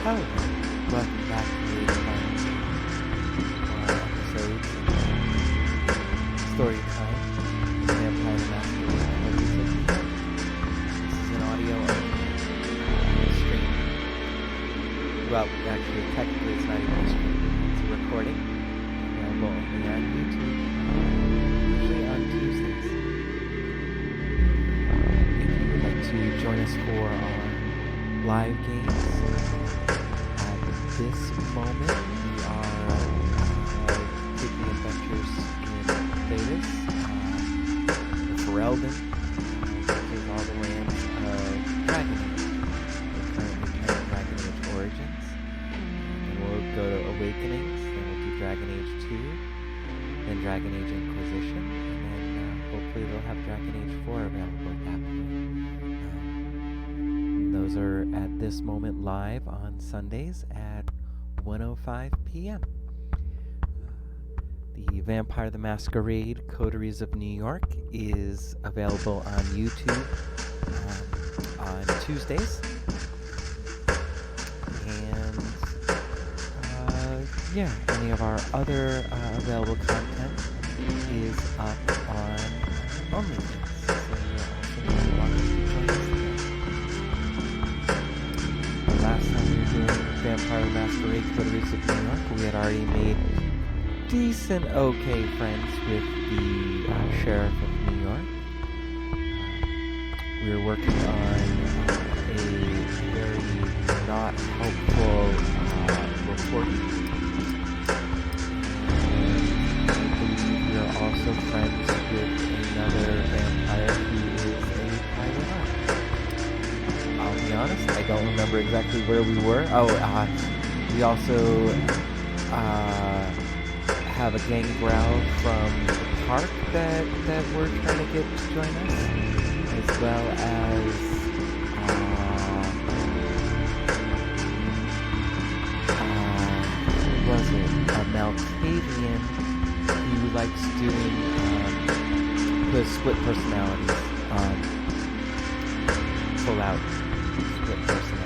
Hello, welcome back to the episodes and story time. Vampire the Masquerade. This is an audio stream. Well, actually, technically, it's not even a stream. It's a recording. Available only on YouTube, usually on Tuesdays. If you would like to join us for our live games, at this moment we are taking adventures in Thetis, the Ferelden, through all the lands of Dragon Age. We're currently playing Dragon Age Origins, and we'll go to Awakenings, then we'll do Dragon Age 2, then Dragon Age Inquisition, and then hopefully they'll have Dragon Age 4 available at that point. Those are at this moment live on Sundays at 1:05 p.m. The Vampire the Masquerade Coteries of New York is available on YouTube on Tuesdays. And any of our other available content is up on OnlyFans. So you're also welcome to join us there. Last time we were doing Vampire the Masquerade Coteries of New York, we had already made decent okay friends with the Sheriff of New York. We were working on a very not helpful reporting. I believe we are also friends with another vampire who is a private eye. I'll be honest, I don't remember exactly where we were. We also have a gang growl from the park that we're trying to get to join us, as well as who was it? A Malkavian who likes doing the split personalities, full out split personalities.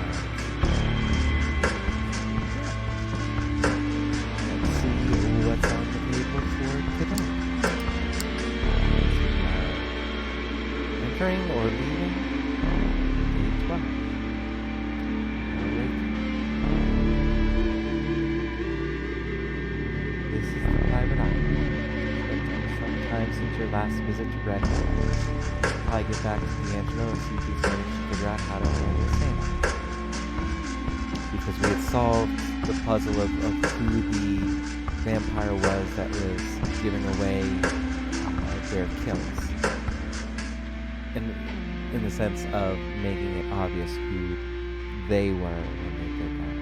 Let's see what's on the table for today. Entering or leaving day 12. This is the private eye. Sometime since your last visit to Red Hill. Probably get back to D'Angelo and see if he's managed to figure out how to handle the same. Because we had solved the puzzle of who the vampire was that was giving away their kills. In the sense of making it obvious who they were when they did that.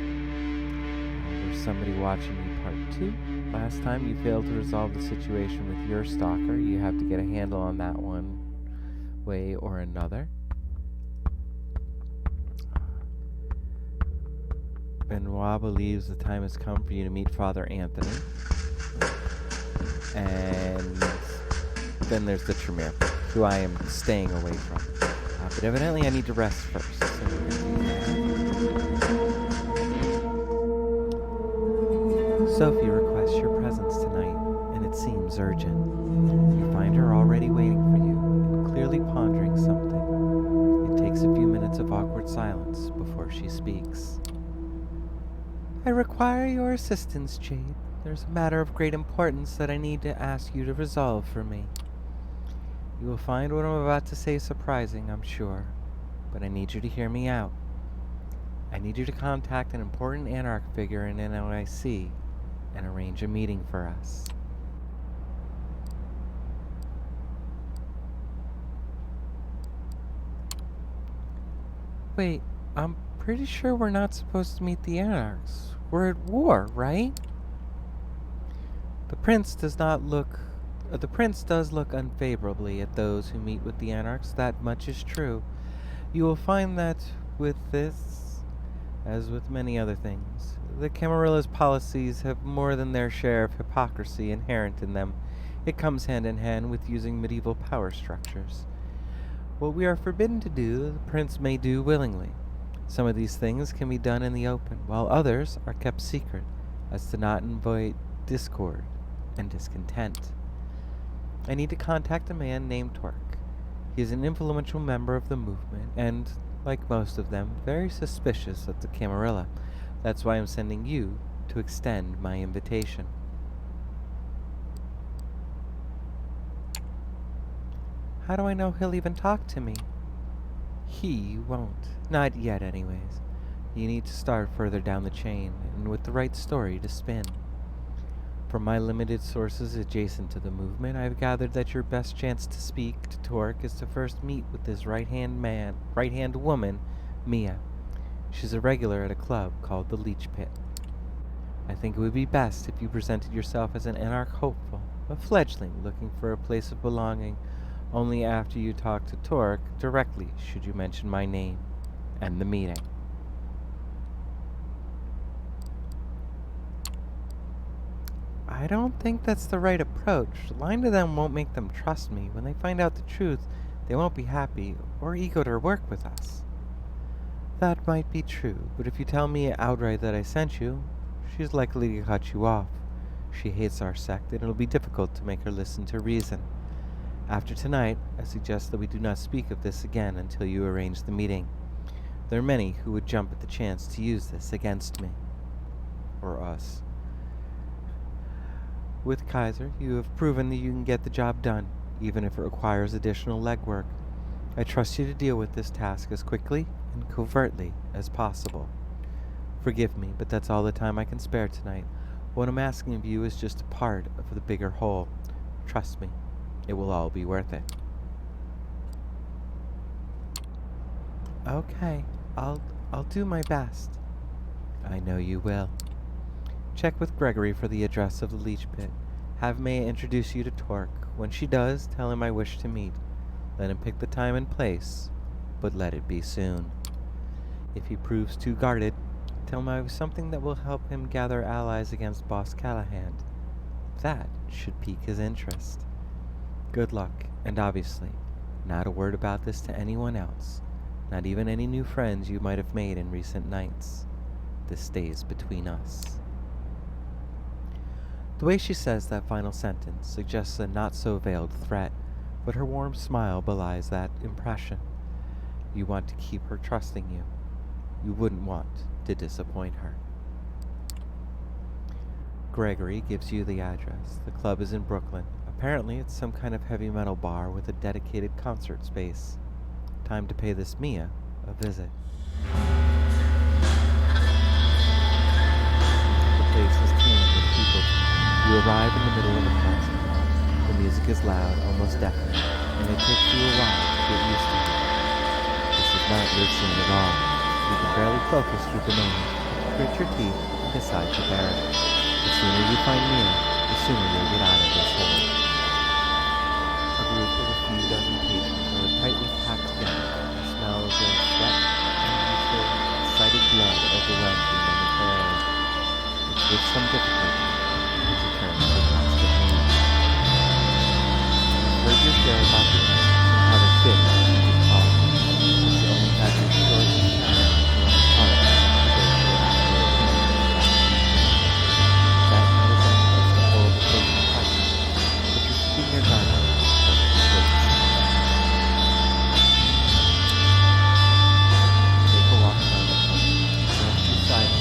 There's somebody watching you part 2. Last time you failed to resolve the situation with your stalker. You have to get a handle on that one way or another. Benoit believes the time has come for you to meet Father Anthony. And then there's the Tremere, who I am staying away from. But evidently I need to rest first. So we're gonna do that. Sophie requests your presence tonight, and it seems urgent. You find her already waiting for you, and clearly pondering something. It takes a few minutes of awkward silence before she speaks. I require your assistance, Jade. There's a matter of great importance that I need to ask you to resolve for me. You will find what I'm about to say surprising, I'm sure, but I need you to hear me out. I need you to contact an important Anarch figure in NYC and arrange a meeting for us. Wait, I'm pretty sure we're not supposed to meet the Anarchs. We're at war, right? The prince does look unfavorably at those who meet with the Anarchs, that much is true. You will find that with this, as with many other things, the Camarilla's policies have more than their share of hypocrisy inherent in them. It comes hand in hand with using medieval power structures. What we are forbidden to do, the prince may do willingly. Some of these things can be done in the open, while others are kept secret, as to not invite discord and discontent. I need to contact a man named Torque. He is an influential member of the movement, and, like most of them, very suspicious of the Camarilla. That's why I'm sending you to extend my invitation. How do I know he'll even talk to me? He won't. Not yet, anyways. You need to start further down the chain, and with the right story to spin. From my limited sources adjacent to the movement, I've gathered that your best chance to speak to Torque is to first meet with this right-hand woman, Mia. She's a regular at a club called the Leech Pit. I think it would be best if you presented yourself as an anarch hopeful, a fledgling looking for a place of belonging. Only after you talk to Torque directly should you mention my name and the meeting. I don't think that's the right approach. Lying to them won't make them trust me. When they find out the truth, they won't be happy or eager to work with us. That might be true, but if you tell me outright that I sent you, she's likely to cut you off. She hates our sect, and it'll be difficult to make her listen to reason. After tonight, I suggest that we do not speak of this again until you arrange the meeting. There are many who would jump at the chance to use this against me. Or us. With Kaiser, you have proven that you can get the job done, even if it requires additional legwork. I trust you to deal with this task as quickly and covertly as possible. Forgive me, but that's all the time I can spare tonight. What I'm asking of you is just a part of the bigger whole. Trust me, it will all be worth it. Okay, I'll do my best. I know you will. Check with Gregory for the address of the Leech Pit. Have Maya introduce you to Torque. When she does, tell him I wish to meet. Let him pick the time and place, but let it be soon. If he proves too guarded, tell him I have something that will help him gather allies against Boss Callahan. That should pique his interest. Good luck, and obviously, not a word about this to anyone else, not even any new friends you might have made in recent nights. This stays between us. The way she says that final sentence suggests a not-so-veiled threat, but her warm smile belies that impression. You want to keep her trusting you. You wouldn't want to disappoint her. Gregory gives you the address. The club is in Brooklyn. Apparently, it's some kind of heavy metal bar with a dedicated concert space. Time to pay this Mia a visit. The place is teeming with people. You arrive in the middle of a concert hall. The music is loud, almost deafening, and it takes you a while to get used to it. This is not your scene at all. You can barely focus through the moment, grit your teeth, and decide to bear it. The sooner you find Mia, the sooner you'll get out of this hole. A group of a few dozen patrons are tightly packed together. The smell of their sweat and excited blood overwhelms you momentarily. It's with some difficulty that you turn to grasp the hand. You've heard your share about the end and how they fit into the call, but you only had your short encounter with one part of the day after a that night event was the whole of the closing party, but you're keeping your guard up. Take a walk around the park. Once you decide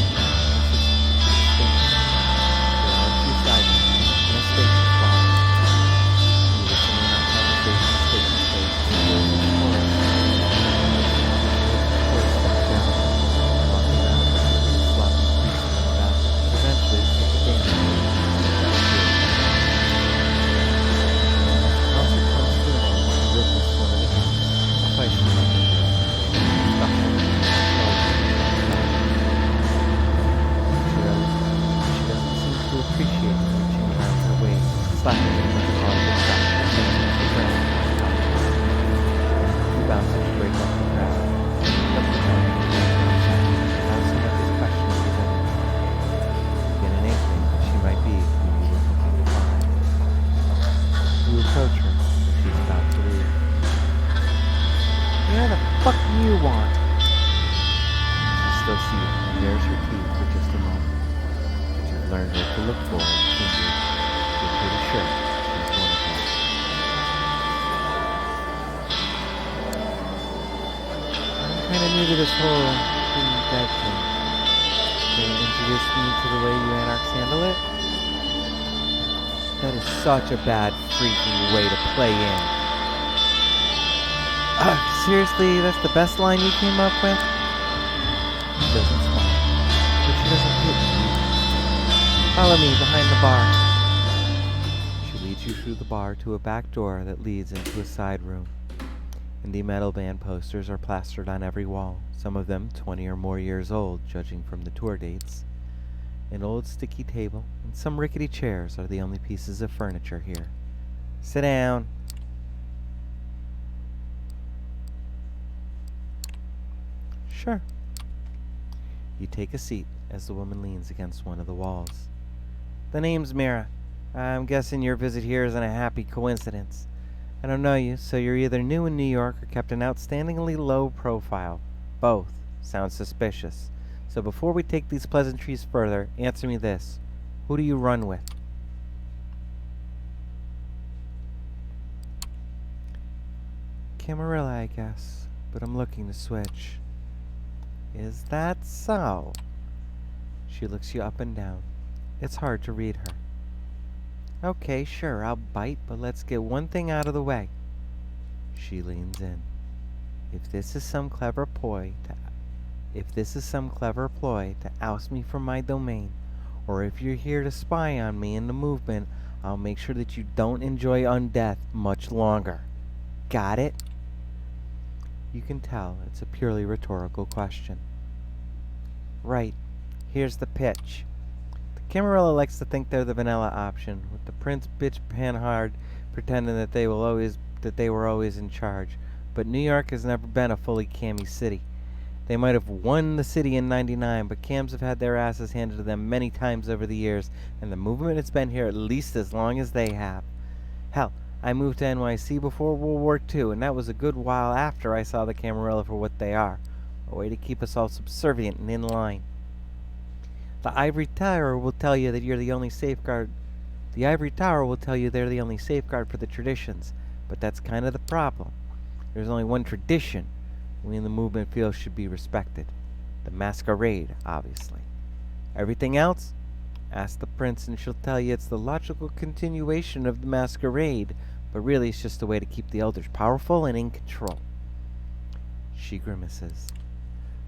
wanted her to look for, fingers. You're pretty sure she's one of them. I'm kind of new to this whole being dead thing. Can you introduce me to the way you anarchs handle it? That is such a bad freaking way to play in. Seriously, that's the best line you came up with? She doesn't smile, but she doesn't hit you. Follow me behind the bar. She leads you through the bar to a back door that leads into a side room. Indie metal band posters are plastered on every wall, some of them 20 or more years old, judging from the tour dates. An old sticky table and some rickety chairs are the only pieces of furniture here. Sit down. Sure. You take a seat as the woman leans against one of the walls. The name's Mira. I'm guessing your visit here isn't a happy coincidence. I don't know you, so you're either new in New York or kept an outstandingly low profile. Both sound suspicious. So before we take these pleasantries further, answer me this. Who do you run with? Camarilla, I guess, but I'm looking to switch. Is that so? She looks you up and down. It's hard to read her. Okay, sure, I'll bite, but let's get one thing out of the way. She leans in. If this is some clever ploy to oust me from my domain, or if you're here to spy on me and the movement, I'll make sure that you don't enjoy undeath much longer. Got it? You can tell it's a purely rhetorical question. Right. Here's the pitch. The Camarilla likes to think they're the vanilla option, with the prince bitch panhard pretending that they were always in charge. But New York has never been a fully cammy city. They might have won the city in '99, but cams have had their asses handed to them many times over the years, and the movement has been here at least as long as they have. Hell, I moved to NYC before World War II, and that was a good while after I saw the Camarilla for what they are. A way to keep us all subservient and in line. The Ivory Tower will tell you that you're the only safeguard. The Ivory Tower will tell you they're the only safeguard for the traditions, but that's kind of the problem. There's only one tradition we in the movement feel should be respected. The masquerade, obviously. Everything else? Ask the prince and she'll tell you it's the logical continuation of the masquerade, but really it's just a way to keep the elders powerful and in control. She grimaces.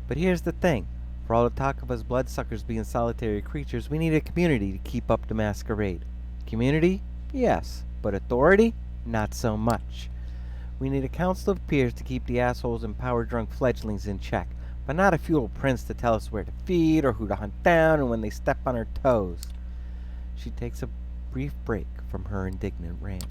But here's the thing. For all the talk of us bloodsuckers being solitary creatures, we need a community to keep up the masquerade. Community? Yes. But authority? Not so much. We need a council of peers to keep the assholes and power-drunk fledglings in check, but not a feudal prince to tell us where to feed or who to hunt down and when they step on her toes. She takes a brief break from her indignant rant.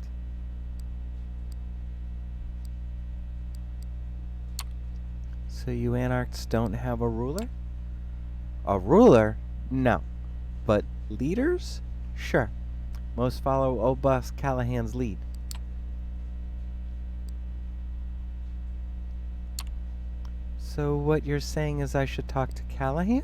So you anarchs don't have a ruler? A ruler? No. But leaders? Sure. Most follow old boss Callahan's lead. So what you're saying is I should talk to Callahan?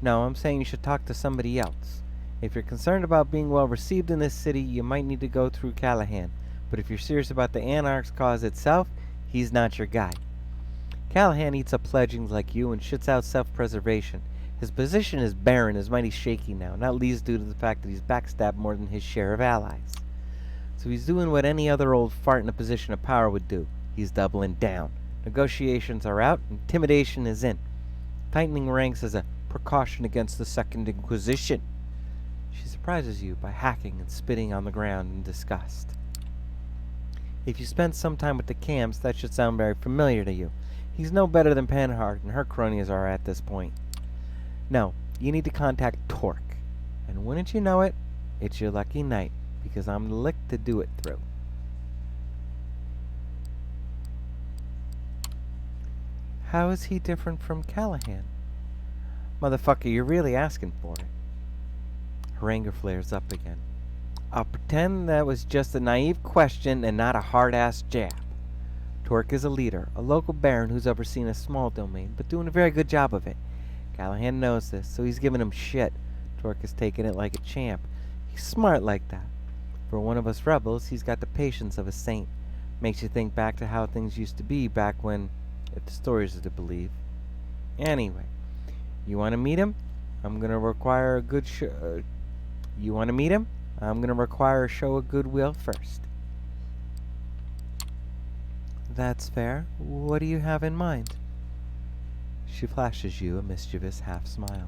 No, I'm saying you should talk to somebody else. If you're concerned about being well received in this city, you might need to go through Callahan. But if you're serious about the Anarch's cause itself, he's not your guy. Callahan eats up pledgings like you and shits out self-preservation. His position as Baron is mighty shaky now, not least due to the fact that he's backstabbed more than his share of allies. So he's doing what any other old fart in a position of power would do. He's doubling down. Negotiations are out, intimidation is in. Tightening ranks as a precaution against the Second Inquisition. She surprises you by hacking and spitting on the ground in disgust. If you spend some time with the Cams, that should sound very familiar to you. He's no better than Panhard and her cronies are at this point. No, you need to contact Torque. And wouldn't you know it, it's your lucky night, because I'm the lick to do it through. How is he different from Callahan? Motherfucker, you're really asking for it. Her anger flares up again. I'll pretend that was just a naive question and not a hard-ass jab. Torque is a leader, a local baron who's overseen a small domain, but doing a very good job of it. Callahan knows this, so he's giving him shit, Torque has taken it like a champ. He's smart like that. For one of us rebels, he's got the patience of a saint. Makes you think back to how things used to be back when, if the stories are to believe. Anyway, you want to meet him? I'm gonna require a good you want to meet him? I'm gonna require a show of goodwill first. That's fair. What do you have in mind? She flashes you a mischievous half smile.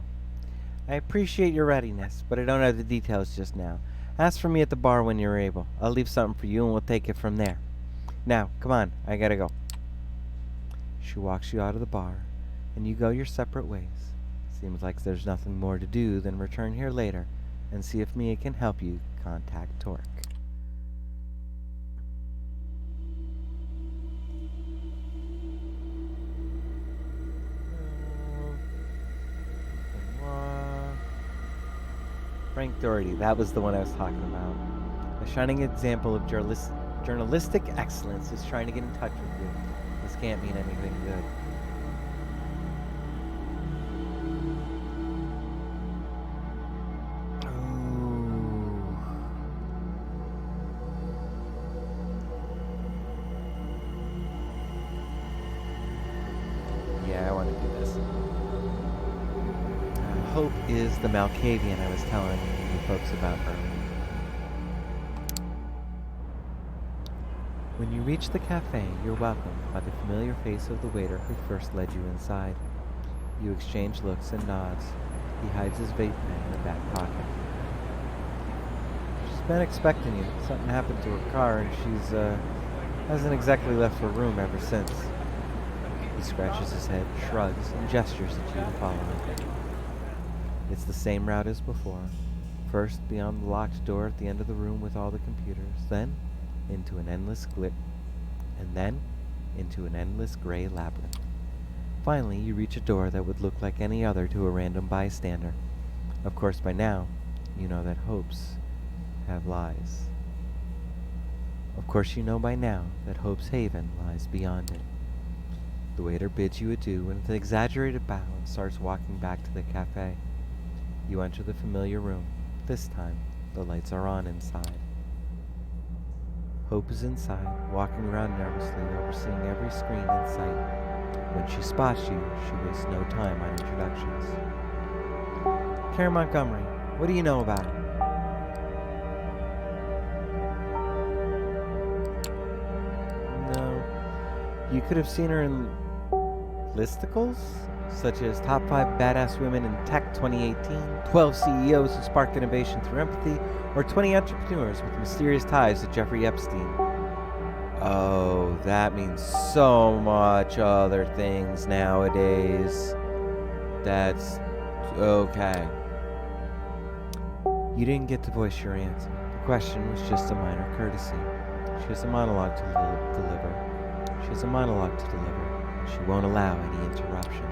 I appreciate your readiness, but I don't have the details just now. Ask for me at the bar when you're able. I'll leave something for you and we'll take it from there. Now, come on, I gotta go. She walks you out of the bar, and you go your separate ways. Seems like there's nothing more to do than return here later and see if Mia can help you contact Torque. Frank Doherty, that was the one I was talking about. A shining example of journalistic excellence is trying to get in touch with you. This can't mean anything good. Yeah, I want to do this. Hope is the Malkavian I was telling you folks about earlier. When you reach the cafe, you're welcomed by the familiar face of the waiter who first led you inside. You exchange looks and nods. He hides his vape pen in the back pocket. She's been expecting you. Something happened to her car and she's hasn't exactly left her room ever since. He scratches his head, shrugs, and gestures at you to follow him. It's the same route as before. First, beyond the locked door at the end of the room with all the computers, then into an endless and then into an endless gray labyrinth. Finally, you reach a door that would look like any other to a random bystander. Of course, by now, you know that hopes have lies. Of course, you know by now that Hope's haven lies beyond it. The waiter bids you adieu with an exaggerated bow and starts walking back to the cafe. You enter the familiar room. This time, the lights are on inside. Hope is inside, walking around nervously, overseeing every screen in sight. When she spots you, she wastes no time on introductions. Karen Montgomery, what do you know about her? No. You could have seen her in listicles, such as Top 5 Badass Women in Tech 2018, 12 CEOs who sparked innovation through empathy, or 20 entrepreneurs with mysterious ties to Jeffrey Epstein. Oh, that means so much other things nowadays. That's okay. You didn't get to voice your answer. The question was just a minor courtesy. She has a monologue to deliver. She has a monologue to deliver. She won't allow any interruption.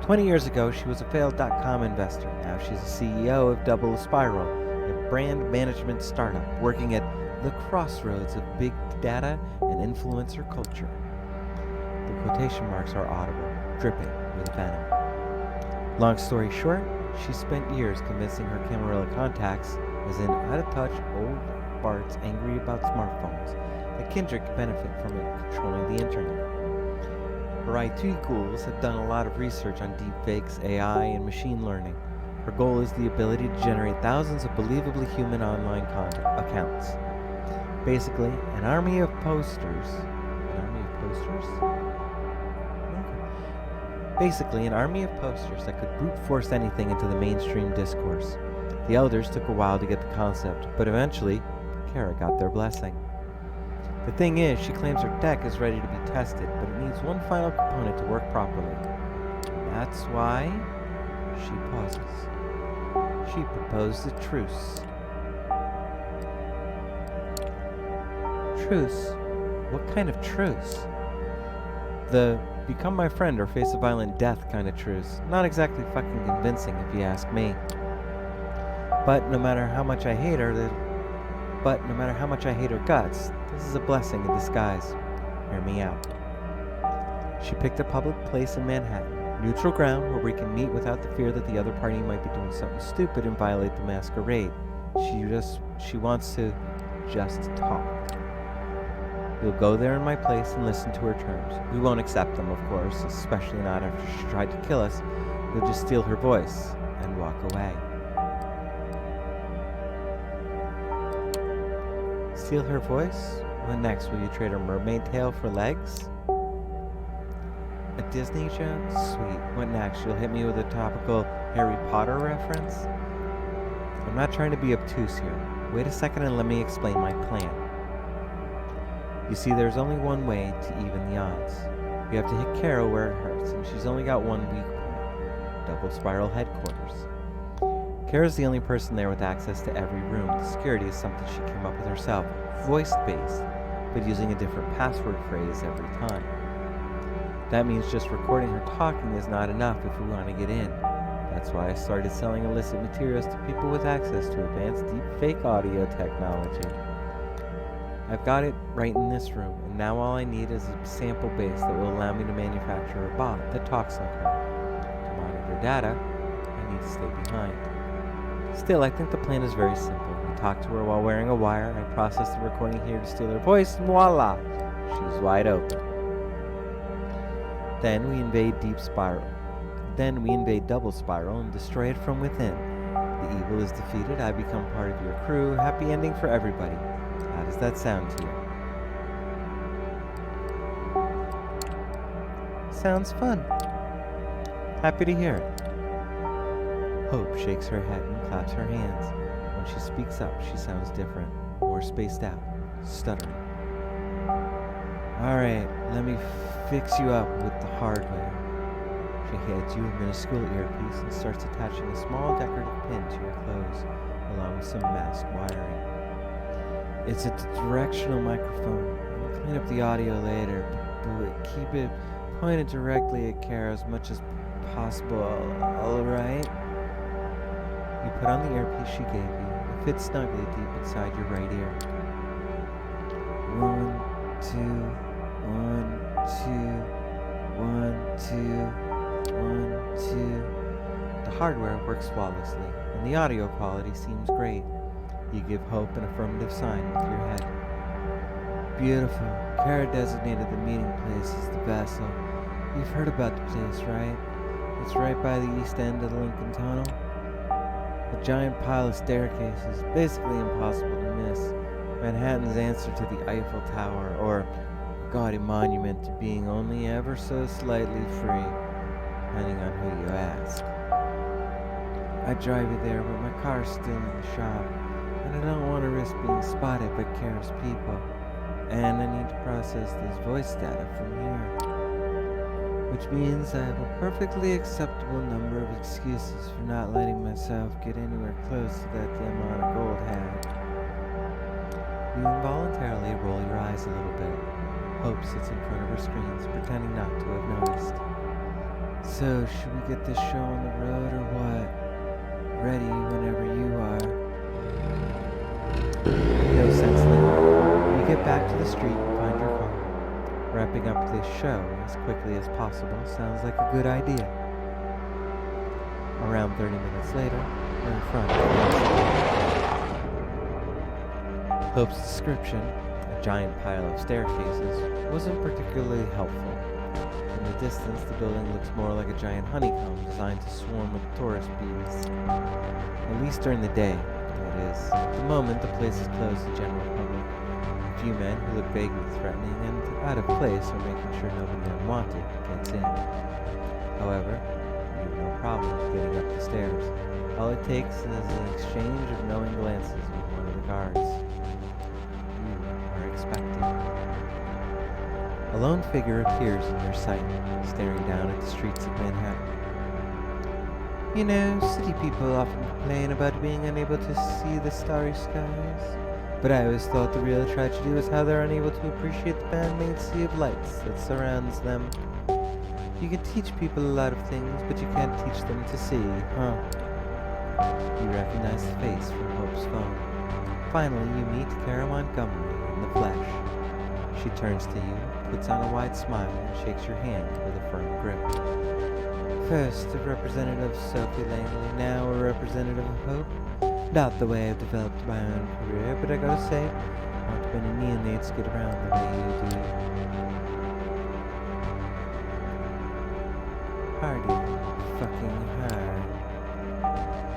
20 years ago, she was a failed .com investor. Now she's the CEO of Double Spiral, a brand management startup working at the crossroads of big data and influencer culture. The quotation marks are audible, dripping with venom. Long story short, she spent years convincing her Camarilla contacts, as in out-of-touch old farts angry about smartphones, that Kindred could benefit from it controlling the internet. Her IT ghouls have done a lot of research on deepfakes, AI, and machine learning. Her goal is the ability to generate thousands of believably human online accounts. Basically, an army of posters. An army of posters? Okay. Basically, an army of posters that could brute force anything into the mainstream discourse. The elders took a while to get the concept, but eventually, Kara got their blessing. The thing is, she claims her tech is ready to be tested, but it needs one final component to work properly. And that's why she pauses. She proposed a truce. Truce? What kind of truce? The become my friend or face a violent death kind of truce. Not exactly fucking convincing if you ask me. But no matter how much I hate her guts, this is a blessing in disguise. Hear me out. She picked a public place in Manhattan, Neutral ground where we can meet without the fear that the other party might be doing something stupid and violate the masquerade. She wants to just talk. You'll go there in my place and listen to her terms. We won't accept them, of course, especially not after she tried to kill us. You'll just steal her voice and walk away. Steal her voice? What next? Will you trade her mermaid tail for legs? A Disney joke? Sweet. What next? You'll hit me with a topical Harry Potter reference? I'm not trying to be obtuse here. Wait a second and let me explain my plan. You see, there's only one way to even the odds. You have to hit Carol where it hurts, and she's only got one weak point. Double spiral headquarters. Kara's the only person there with access to every room. The security is something she came up with herself, voice-based, but using a different password phrase every time. That means just recording her talking is not enough if we want to get in. That's why I started selling illicit materials to people with access to advanced deepfake audio technology. I've got it right in this room, and now all I need is a sample base that will allow me to manufacture a bot that talks like her. To monitor data, I need to stay behind. Still, I think the plan is very simple. We talk to her while wearing a wire, I process the recording here to steal her voice, and voila! She's wide open. Then we invade double spiral and destroy it from within. The evil is defeated, I become part of your crew, happy ending for everybody. How does that sound to you? Sounds fun. Happy to hear it. Hope shakes her head and claps her hands. When she speaks up, she sounds different, more spaced out, stuttering. Alright, let me fix you up with the hardware. She hands you a minuscule earpiece and starts attaching a small decorative pin to your clothes, along with some mask wiring. It's a directional microphone. I'll clean up the audio later, but keep it pointed directly at Kara as much as possible, alright? You put on the earpiece she gave you. It fits snugly deep inside your right ear. 1, 2, 1, 2, 1, 2, 1, 2. The hardware works flawlessly, and the audio quality seems great. You give Hope an affirmative sign with your head. Beautiful. Kara designated the meeting place as the vessel. You've heard about the place, right? It's right by the east end of the Lincoln Tunnel. A giant pile of staircases, basically impossible to miss. Manhattan's answer to the Eiffel Tower, or a gaudy monument to being only ever so slightly free, depending on who you ask. I'd drive you there, but my car's still in the shop, and I don't want to risk being spotted by Kara's people. And I need to process this voice data from here. Which means I have a perfectly acceptable number of excuses for not letting myself get anywhere close to that demonic old hag. You involuntarily roll your eyes a little bit. Hope sits in front of her screens, pretending not to have noticed. So, should we get this show on the road or what? Ready whenever you are. No sense later. You get back to the street and find your car. Wrapping up this show as quickly as possible sounds like a good idea. Around 30 minutes later, we're in front of the Hope's description, a giant pile of staircases, wasn't particularly helpful. In the distance, the building looks more like a giant honeycomb designed to swarm with tourist bees. At least during the day, that is. At the moment, the place is closed to general public. A few men who look vaguely threatening and out of place are making sure nobody unwanted gets in. However, you have no problem getting up the stairs. All it takes is an exchange of knowing glances with one of the guards. You are expected. A lone figure appears in your sight, staring down at the streets of Manhattan. You know, city people often complain about being unable to see the starry skies. But I always thought the real tragedy was how they're unable to appreciate the man-made sea of lights that surrounds them. You can teach people a lot of things, but you can't teach them to see, huh? You recognize the face from Hope's phone. Finally, you meet Kara Montgomery in the flesh. She turns to you, puts on a wide smile, and shakes your hand with a firm grip. First, a representative of Sophie Langley, now a representative of Hope. Not the way I've developed my own career, but I gotta say, not many neonates get around the way you do. Hardy, fucking hard.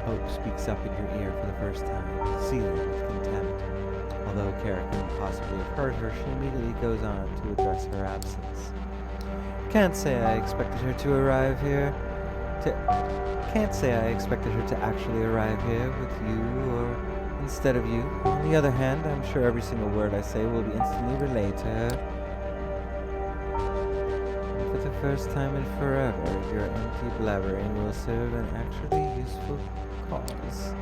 Hope speaks up in your ear for the first time, sealing with contempt. Although Kara couldn't possibly have heard her, she immediately goes on to address her absence. Can't say I expected her to arrive here. Can't say I expected her to actually arrive here with you or instead of you. On the other hand, I'm sure every single word I say will be instantly relayed to her. And for the first time in forever, your empty blabbering will serve an actually useful cause.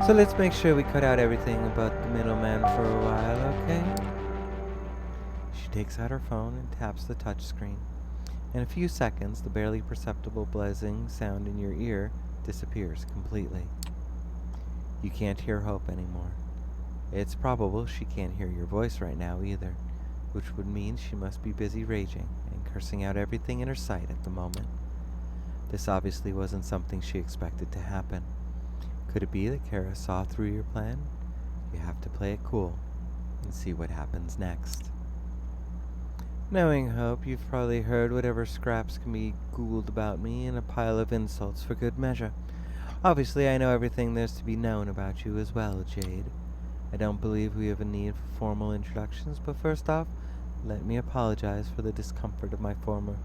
So let's make sure we cut out everything about the middleman for a while, okay? She takes out her phone and taps the touchscreen. In a few seconds, the barely perceptible buzzing sound in your ear disappears completely. You can't hear Hope anymore. It's probable she can't hear your voice right now either, which would mean she must be busy raging and cursing out everything in her sight at the moment. This obviously wasn't something she expected to happen. Could it be that Kara saw through your plan? You have to play it cool and see what happens next. Knowing Hope, you've probably heard whatever scraps can be googled about me and a pile of insults for good measure. Obviously, I know everything there's to be known about you as well, Jade. I don't believe we have a need for formal introductions, but first off, let me apologize for the discomfort my former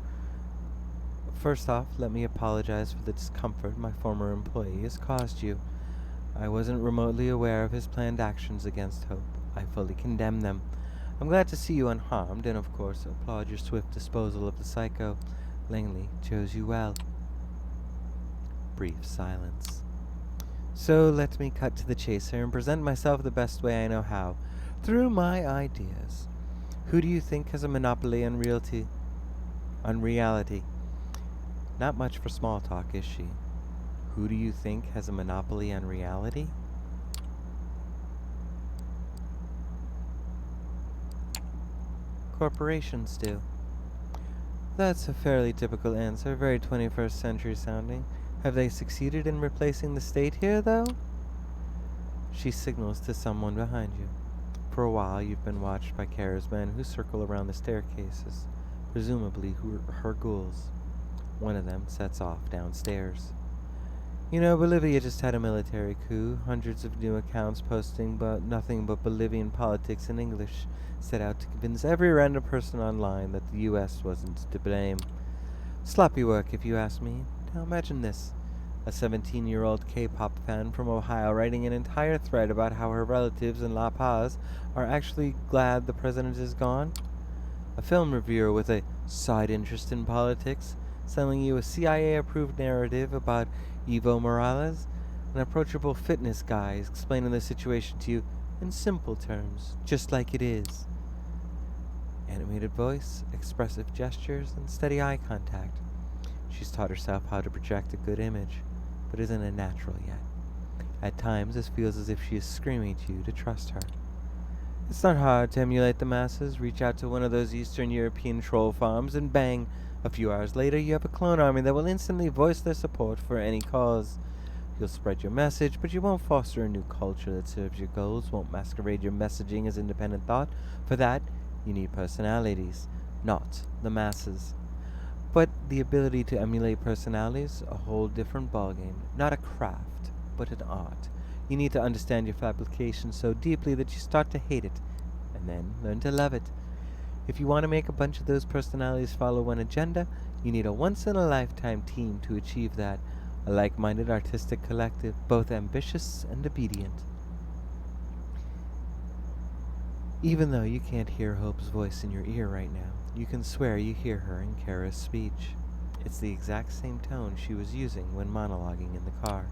employee has caused you. I wasn't remotely aware of his planned actions against Hope. I fully condemn them. I'm glad to see you unharmed, and of course applaud your swift disposal of the psycho. Langley chose you well. Brief silence. So let me cut to the chase here and present myself the best way I know how, through my ideas. Who do you think has a monopoly on reality? Not much for small talk, is she? Who do you think has a monopoly on reality? Corporations do. That's a fairly typical answer, very 21st century sounding. Have they succeeded in replacing the state here, though? She signals to someone behind you. For a while, you've been watched by Kara's men who circle around the staircases, presumably her ghouls. One of them sets off downstairs. You know, Bolivia just had a military coup, hundreds of new accounts posting but nothing but Bolivian politics in English, set out to convince every random person online that the US wasn't to blame. Sloppy work, if you ask me. Now imagine this. A 17-year-old K-pop fan from Ohio writing an entire thread about how her relatives in La Paz are actually glad the president is gone. A film reviewer with a side interest in politics selling you a CIA-approved narrative about Evo Morales. An approachable fitness guy explaining the situation to you in simple terms, just like it is. Animated voice, expressive gestures, and steady eye contact. She's taught herself how to project a good image, but isn't a natural yet. At times, it feels as if she is screaming to you to trust her. It's not hard to emulate the masses. Reach out to one of those Eastern European troll farms, and bang, a few hours later you have a clone army that will instantly voice their support for any cause. You'll spread your message, but you won't foster a new culture that serves your goals, won't masquerade your messaging as independent thought. For that, you need personalities, not the masses. But the ability to emulate personalities, a whole different ballgame. Not a craft, but an art. You need to understand your fabrication so deeply that you start to hate it, and then learn to love it. If you want to make a bunch of those personalities follow one agenda, you need a once-in-a-lifetime team to achieve that. A like-minded artistic collective, both ambitious and obedient. Even though you can't hear Hope's voice in your ear right now, you can swear you hear her in Kara's speech. It's the exact same tone she was using when monologuing in the car.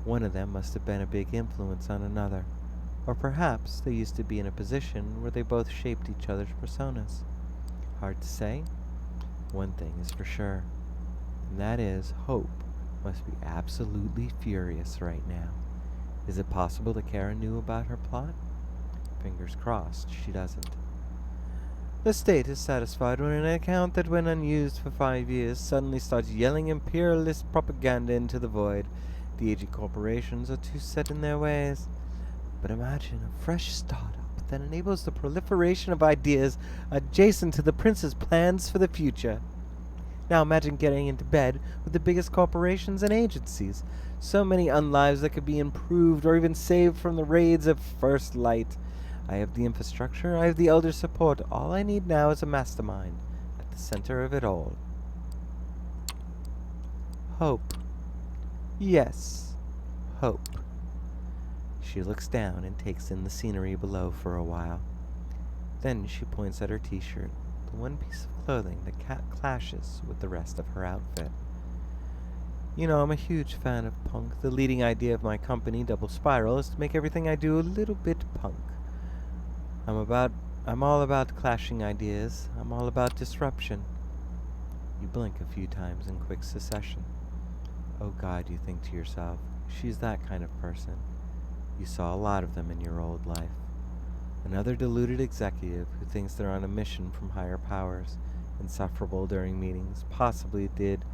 One of them must have been a big influence on another. Or perhaps they used to be in a position where they both shaped each other's personas. Hard to say. One thing is for sure, and that is Hope must be absolutely furious right now. Is it possible that Kara knew about her plot? Fingers crossed she doesn't. The state is satisfied when an account that went unused for 5 years suddenly starts yelling imperialist propaganda into the void. The aging corporations are too set in their ways. But imagine a fresh startup that enables the proliferation of ideas adjacent to the prince's plans for the future. Now imagine getting into bed with the biggest corporations and agencies. So many unlives that could be improved or even saved from the raids of First Light. I have the infrastructure, I have the elder support. All I need now is a mastermind at the center of it all. Hope. Yes, hope. She looks down and takes in the scenery below for a while. Then she points at her t-shirt, the one piece of clothing that clashes with the rest of her outfit. You know, I'm a huge fan of punk. The leading idea of my company, Double Spiral, is to make everything I do a little bit punk. I'm all about clashing ideas. I'm all about disruption. You blink a few times in quick succession. Oh God, you think to yourself, she's that kind of person. You saw a lot of them in your old life. Another deluded executive who thinks they're on a mission from higher powers, insufferable during meetings, possibly did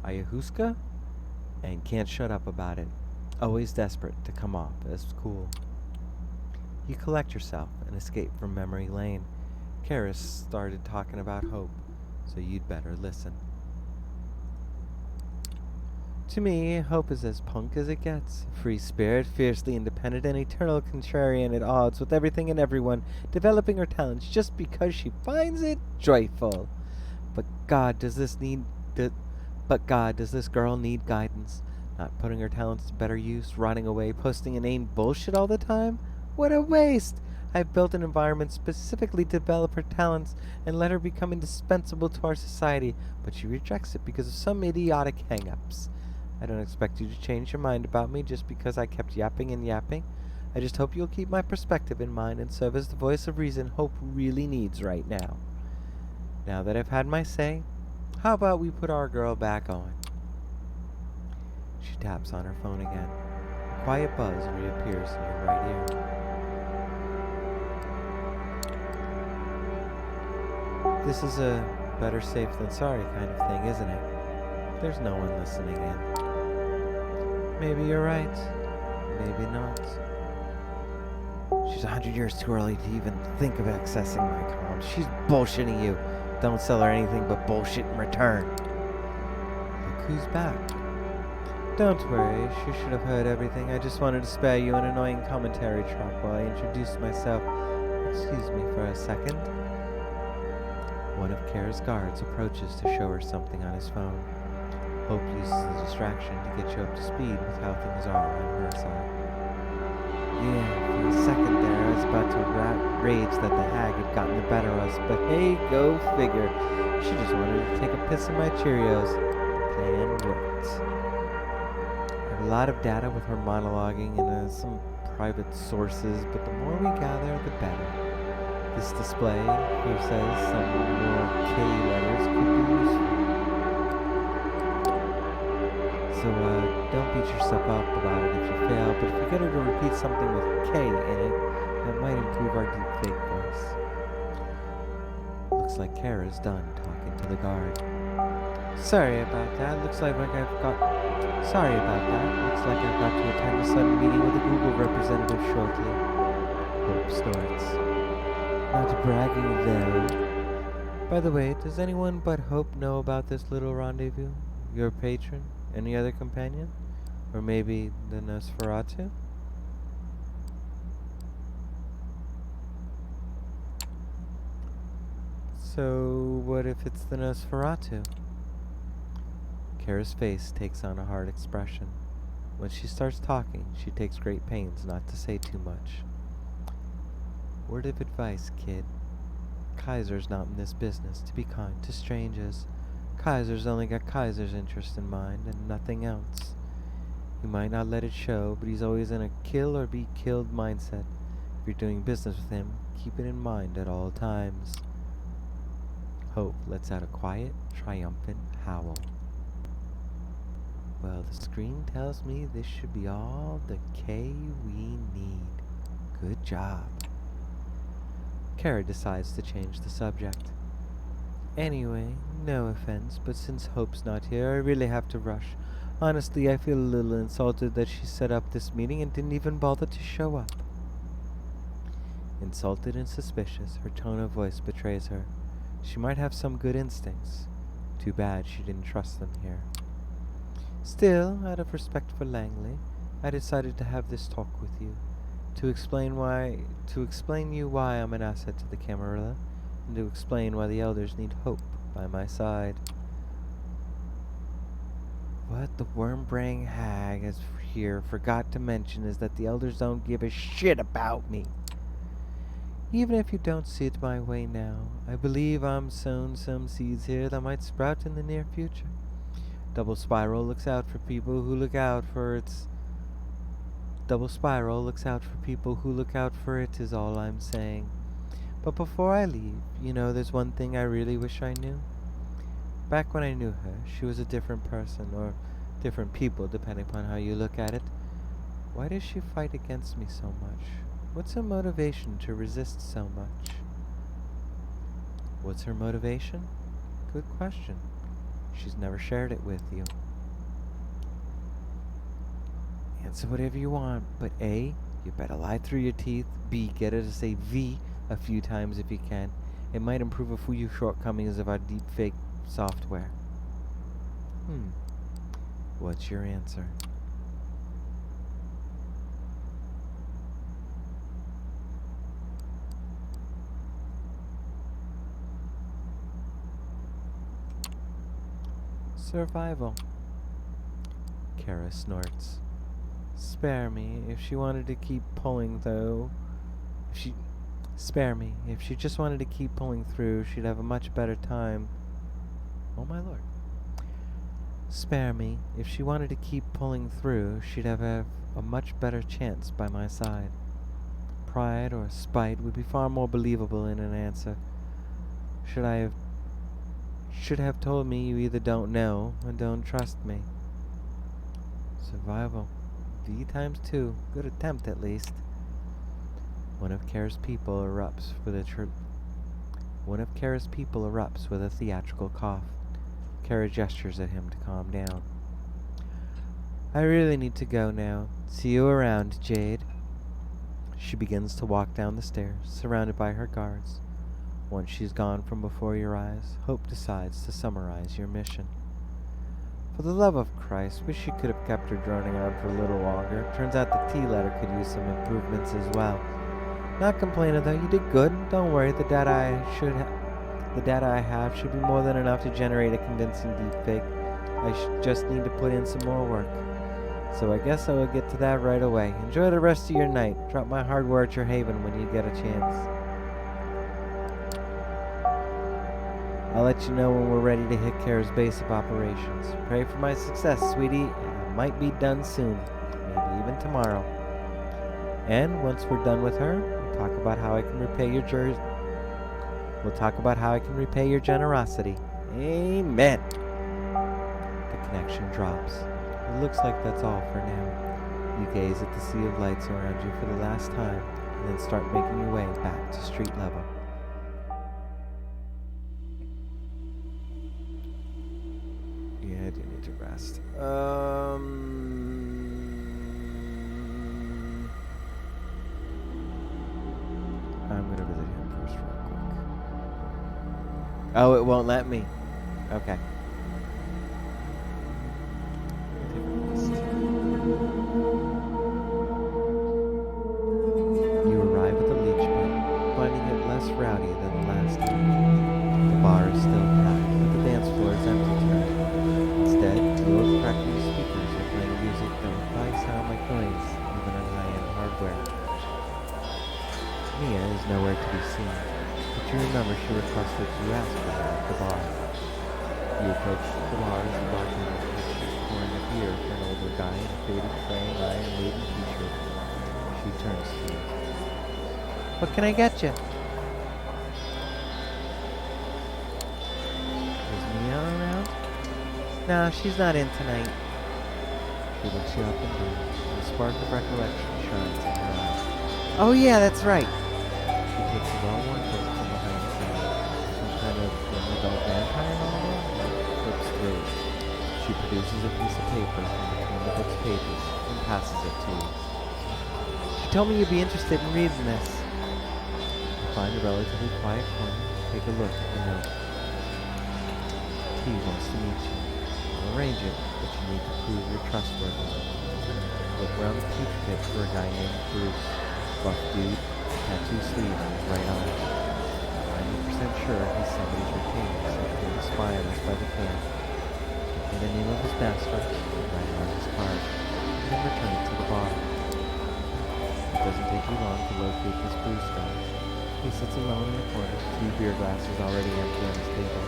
ayahuasca, and can't shut up about it, always desperate to come off as cool. You collect yourself and escape from memory lane. Karis started talking about hope, so you'd better listen. To me, hope is as punk as it gets. A free spirit, fiercely independent and eternal contrarian at odds with everything and everyone, developing her talents just because she finds it joyful. But God, does this girl need guidance? Not putting her talents to better use, rotting away, posting inane bullshit all the time? What a waste! I've built an environment specifically to develop her talents and let her become indispensable to our society, but she rejects it because of some idiotic hang-ups. I don't expect you to change your mind about me just because I kept yapping and yapping. I just hope you'll keep my perspective in mind and serve as the voice of reason Hope really needs right now. Now that I've had my say, how about we put our girl back on? She taps on her phone again. A quiet buzz reappears in your right ear. This is a better safe than sorry kind of thing, isn't it? There's no one listening in. Maybe you're right. Maybe not. She's 100 years too early to even think of accessing my comms. She's bullshitting you. Don't sell her anything but bullshit in return. Look who's back. Don't worry, she should have heard everything. I just wanted to spare you an annoying commentary track while I introduced myself. Excuse me for a second. One of Kara's guards approaches to show her something on his phone. Hope uses the distraction to get you up to speed with how things are on her side. Yeah, for a second there I was about to rage that the hag had gotten the better of us, but hey, go figure. She just wanted to take a piss in my Cheerios. The plan worked. I have a lot of data with her monologuing and some private sources, but the more we gather, the better. This display here says some more K letters could be useful. So don't beat yourself up about it if you fail, but if you get her to repeat something with K in it, that might improve our deepfake voice. Looks like Kara's done talking to the guard. Sorry about that. Looks like I've got to attend a sudden meeting with a Google representative shortly. Hope starts. Not bragging though. By the way, does anyone but Hope know about this little rendezvous? Your patron? Any other companion? Or maybe the Nosferatu? So, what if it's the Nosferatu? Kara's face takes on a hard expression. When she starts talking, she takes great pains not to say too much. Word of advice, kid. Kaiser's not in this business to be kind to strangers. Kaiser's only got Kaiser's interest in mind and nothing else. He might not let it show, but he's always in a kill or be killed mindset. If you're doing business with him, keep it in mind at all times. Hope lets out a quiet, triumphant howl. Well, the screen tells me this should be all the K we need. Good job. Kara decides to change the subject. Anyway, no offense, but since Hope's not here, I really have to rush. Honestly, I feel a little insulted that she set up this meeting and didn't even bother to show up. Insulted and suspicious, her tone of voice betrays her. She might have some good instincts. Too bad she didn't trust them here. Still, out of respect for Langley, I decided to have this talk with you. To explain you why I'm an asset to the Camarilla, and to explain why the elders need Hope by my side. What the worm-brain hag has here forgot to mention is that the elders don't give a shit about me. Even if you don't see it my way now, I believe I'm sown some seeds here that might sprout in the near future. Double Spiral looks out for people who look out for it is all I'm saying. But before I leave, there's one thing I really wish I knew. Back when I knew her, she was a different person, or different people, depending upon how you look at it. Why does she fight against me so much? What's her motivation to resist so much? What's her motivation? Good question. She's never shared it with you. Answer whatever you want, but A, you better lie through your teeth. B, get her to say V a few times if you can. It might improve a few shortcomings of our deepfake software. What's your answer? Survival. Kara snorts. Spare me if she wanted to keep pulling, though. Spare me. If she just wanted to keep pulling through, she'd have a much better time. Oh my lord. Spare me. If she wanted to keep pulling through, she'd have a much better chance by my side. Pride or spite would be far more believable in an answer. Should have told me you either don't know or don't trust me. Survival. V times 2. Good attempt, at least. One of Kara's people erupts with a theatrical cough. Kara gestures at him to calm down. I really need to go now. See you around, Jade. She begins to walk down the stairs, surrounded by her guards. Once she's gone from before your eyes, Hope decides to summarize your mission. For the love of Christ, wish you could have kept her droning on for a little longer. Turns out the T letter could use some improvements as well. Not complaining though, you did good. Don't worry, the data I have should be more than enough to generate a convincing deepfake. I just need to put in some more work. So I guess I will get to that right away. Enjoy the rest of your night. Drop my hardware at your haven when you get a chance. I'll let you know when we're ready to hit Kara's base of operations. Pray for my success, sweetie, and I might be done soon. Maybe even tomorrow. And once we're done with her, we'll talk about how I can repay your generosity. Amen. The connection drops. It looks like that's all for now. You gaze at the sea of lights around you for the last time, and then start making your way back to street level. Yeah, I do need to rest. I'm gonna visit him first real quick. Oh, it won't let me. Okay. You arrive at the leech pit, finding it less rowdy than the last time. The bar is still packed, but the dance floor is empty tonight. Instead, low crackling speakers are playing music that would probably sound like noise, even on high-end hardware. Mia is nowhere to be seen, but you remember she requested you ask for her at the bar. You approach the bar as the bartender is pouring a beer for an older guy in a faded gray Iron Maiden t-shirt. She turns to you. What can I get you? Is Mia around? No, she's not in tonight. She looks you up and down, and a spark of recollection shines in her eyes. Oh yeah, that's right. She takes a well-worn book from behind the counter. Some kind of young adult vampire novel? Flips through it. She produces a piece of paper from between the book's pages and passes it to you. She told me you'd be interested in reading this. You find a relatively quiet corner. Take a look at the note. He wants to meet you. I'll arrange it, but you need to prove you're trustworthy. Look around the peach pit for a guy named Bruce. Buff dude, tattoo sleeve on his right arm. 90% sure he's somebody's retainer, so he will spy on us by the can. Get the name of his master, and write it on his card, and then return it to the bar. It doesn't take you long to locate this Bruce guy. He sits alone in the corner, 2 beer glasses already empty on his table.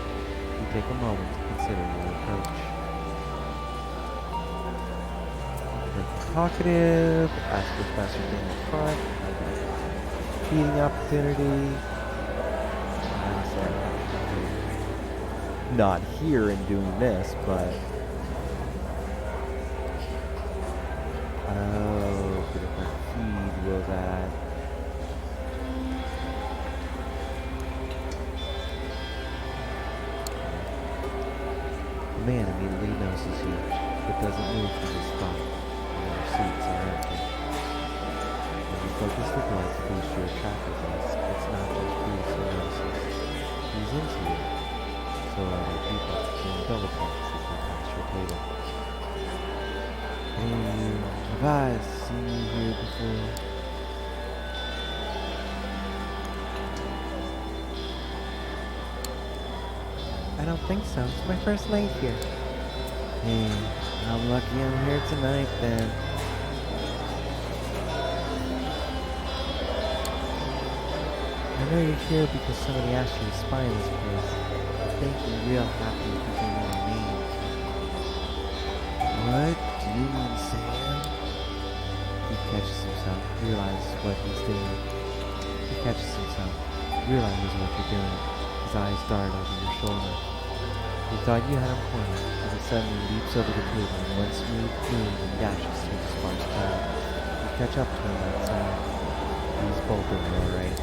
You take a moment to consider your approach. Talkative, ask for Professor in the front, feeding opportunity. Not here in doing this, but but if I feed, will that? The man immediately notices you, but doesn't move from his spot. Your seats are empty. When you focus the blood to boost your attractiveness, it's not just Bruce who notices. He's into you. So are other people doing double takes as they pass your table. Hey, have I seen you here before? I don't think so. It's my first night here. Hey, I'm lucky I'm here tonight then. I know you're here because somebody asked you to spy in this place. I think you're real happy if you don't know your name. What? Do you mean Sam? He catches himself, realizes what he's doing. He catches himself, realizes what you're doing. His eyes dart over your shoulder. He thought you had him cornered, as he suddenly leaps over the table in one smooth move and dashes through the sparse crowd. You catch up to him outside. He's bolting alright.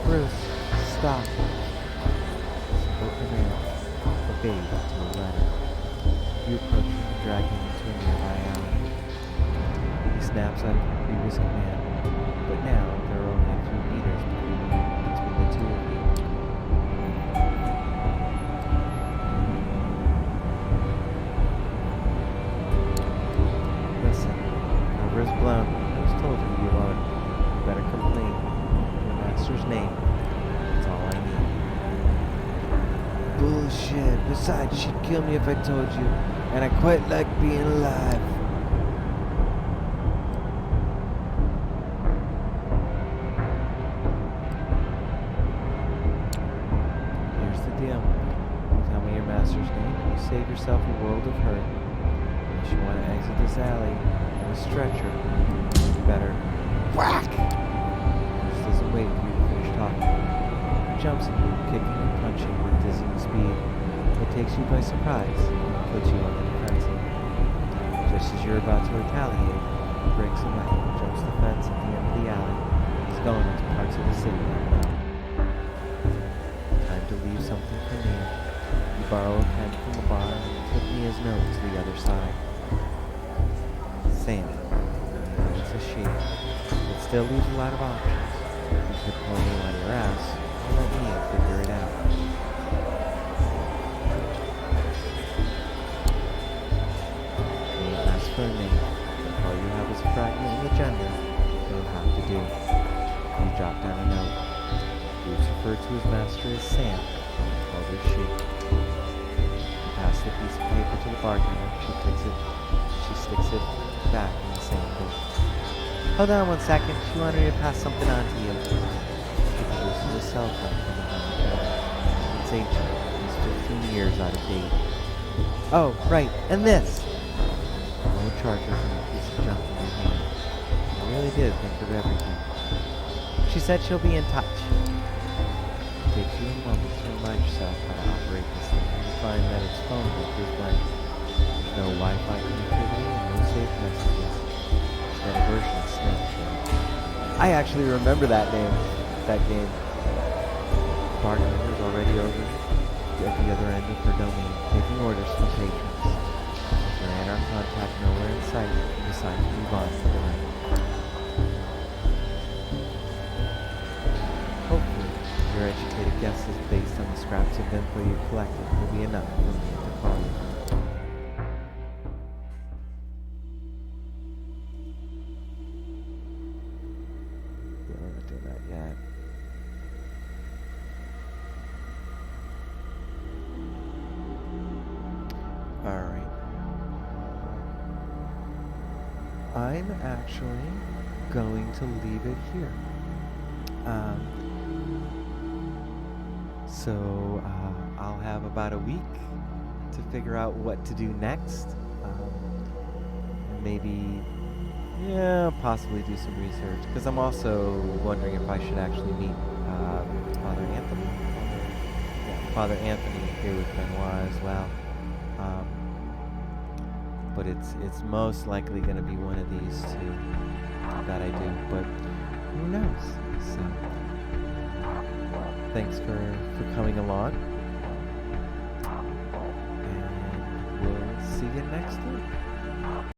Bruce, stop. Simple command, obeyed to a letter. You approach him and drag him into a nearby alley. He snaps out of your previous command, but now there are only a few meters between the two of you. Listen, cover is blown. I was told who you are. You better complain. Your master's name. That's all I need. Bullshit. Besides, she'd kill me if I told you. And I quite like being alive. Here's the deal. You tell me your master's name, and you save yourself a world of hurt. Unless you want to exit this alley in a stretcher, you better whack! Bruce doesn't wait for you to finish talking. He jumps at you, kicking and punching with dizzying speed. It takes you by surprise and puts you on the defensive. Just as you're about to retaliate, he breaks away and jumps the fence at the end of the alley. He's going into parts of the city unknown. Time to leave something for me. You borrow a pen from the bar and tip me his note to the other side. Sam. It's a she. It still leaves a lot of options. You could pull me on your ass and let me figure it out. For a name, if all you have is a fragment in the gender, you'll have to do. You drop down a note. Bruce referred to his master as Sam, and called her she. You pass the piece of paper to the bartender. She sticks it back in the same book. Hold on 1 second. She wanted me to pass something on to you. She produces a cell phone from behind the counter. It's ancient. It's 15 years out of date. Oh, right. And this. Charger from a piece of junk in your hand. I really did think of everything. She said she'll be in touch. It takes you a moment to remind yourself how to operate this thing, and you find that its phone book is blank. There's no Wi-Fi connectivity and no saved messages. Instead, a version of Snapchat. I actually remember that name, that game. Bartender's already over at the other end of her domain, taking orders from patrons. There ain't our contact nowhere in sight, and decide to move on for the night. Hopefully, your educated guesses based on the scraps of info you collected will be enough for me to follow. We're not doing that yet. Alright. I'm actually going to leave it here. So I'll have about a week to figure out what to do next. Maybe, possibly do some research, because I'm also wondering if I should actually meet Father Anthony. Father Anthony here with Benoit as well. But it's most likely going to be one of these two that I do, but who knows? So thanks for coming along, and we'll see you next week.